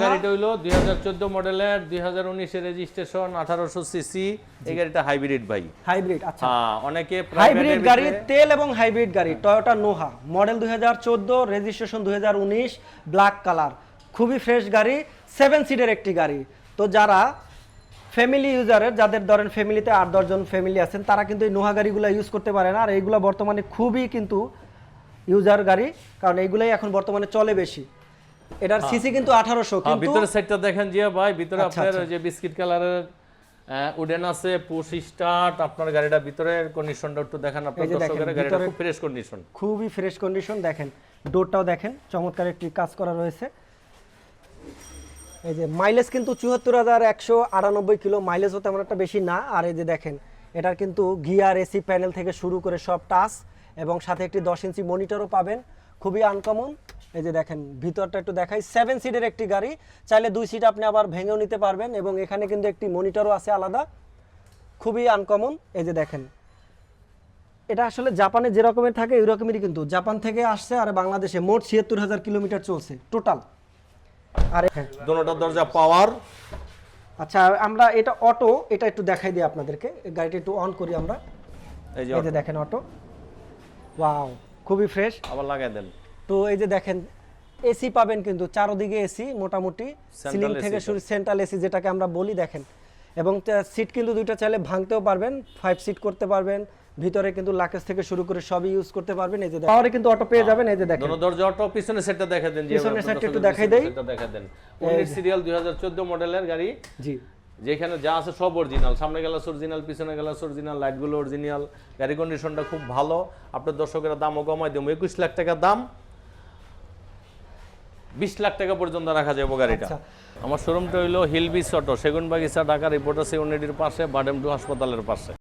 গাড়িটা হইলো 2014 মডেলের 2019 এর রেজিস্ট্রেশন 1800 সিসি। এই গাড়িটা হাইব্রিড ভাই। হাইব্রিড, আচ্ছা। হ্যাঁ, অনেকে হাইব্রিড গাড়ি, তেল এবং হাইব্রিড গাড়ি, Toyota Noha model 2014, registration 2019, black colour, খুবই ফ্রেশ গাড়ি, 7 সিটের একটি গাড়ি। তো যারা ফ্যামিলি ইউজারের, যাদের ধরেন ফ্যামিলিতে 8-10 জন ফ্যামিলি আছেন, তারা কিন্তু এই নোহা গাড়িগুলো ইউজ করতে পারে না। আর এইগুলো বর্তমানে খুবই কিন্তু ইউজার গাড়ি, কারণ এইগুলাই এখন বর্তমানে চলে বেশি। এটার সিসি কিন্তু 1800। কিন্তু ভিতরের সাইডটা দেখেন জিয়া ভাই, ভিতরে আপনার ওই যে বিস্কিট কালারের উডেন আছে, পুশ স্টার্ট। আপনার গাড়িটা ভিতরের কন্ডিশনটা একটু দেখেন আপনার দর্শকের। গাড়িটা খুব ফ্রেশ কন্ডিশন, খুবই ফ্রেশ কন্ডিশন। দেখেন ডোরটাও দেখেন, চমৎকার একটি কাজ করা রয়েছে। এই যে মাইলেজ কিন্তু 74,198 কিলো, মাইলেজও তেমন একটা বেশি না। আর এই যে দেখেন এটার কিন্তু গিয়ার, এসি প্যানেল থেকে শুরু করে সব টাচ, এবং সাথে একটি 10 ইঞ্চি মনিটরও পাবেন, খুবই আনকমন। এই যে দেখেন ভিতরটা একটু দেখাই, 7 সিটের একটি গাড়ি, চাইলে 2 সিট আপনি আবার ভেঙেও নিতে পারবেন, এবং এখানে কিন্তু একটি মনিটরও আছে আলাদা, খুবই আনকমন। এই যে দেখেন এটা আসলে জাপানে যে রকমের থাকে ওই রকমেরই কিন্তু জাপান থেকে আসছে। আর বাংলাদেশে মোট 76,000 কিলোমিটার চলছে টোটাল। আর দোনোটা দরজা পাওয়ার। আচ্ছা, আমরা এটা অটো, এটা একটু দেখাই দিই আপনাদেরকে। গাড়িটা একটু অন করি আমরা। এই যে দেখেন অটো, ওয়াও, খুবই ফ্রেশ। আবার লাগাই দেন। তো এই যে দেখেন এসি পাবেন কিন্তু চারদিকে এসি, মোটামুটি সিলিং থেকে শুরু, সেন্ট্রাল এসি যেটাকে আমরা বলি। দেখেন, এবং সিট কিন্তু দুইটা চাইলে ভাঙতেও পারবেন, 5 সিট করতে পারবেন। ভিতরে কিন্তু লাকেজ থেকে শুরু করে সবই ইউজ করতে পারবেন। এই যে পাওয়ারে কিন্তু অটো পেয়ে যাবেন। এই যে দেখেন দোনো দরজা অটো। পিছনের সেটটা দেখাই দেন জি, পিছনের সেটটা একটু দেখাই দেই। সেটটা দেখাই দেন। 19 সিরিয়াল 2014 মডেলের গাড়ি জি। যেখানে যা আছে সব অরিজিনাল, সামনে গ্লাস অরিজিনাল, পিছনে গ্লাস অরিজিনাল, লাইটগুলো অরিজিনাল। গাড়ি কন্ডিশনটা খুব ভালো। আপনার দর্শকেরা দামও কমাই দেবো, 21 লাখ টাকা দাম, 20 লাখ টাকা পর্যন্ত রাখা যাবে গাড়িটা। আমার শোরুমটা হইলো hill beach auto, Segunbagicha, Dhaka reporter 780 পাশে, বাডেম 2 হাসপাতালের পাশে।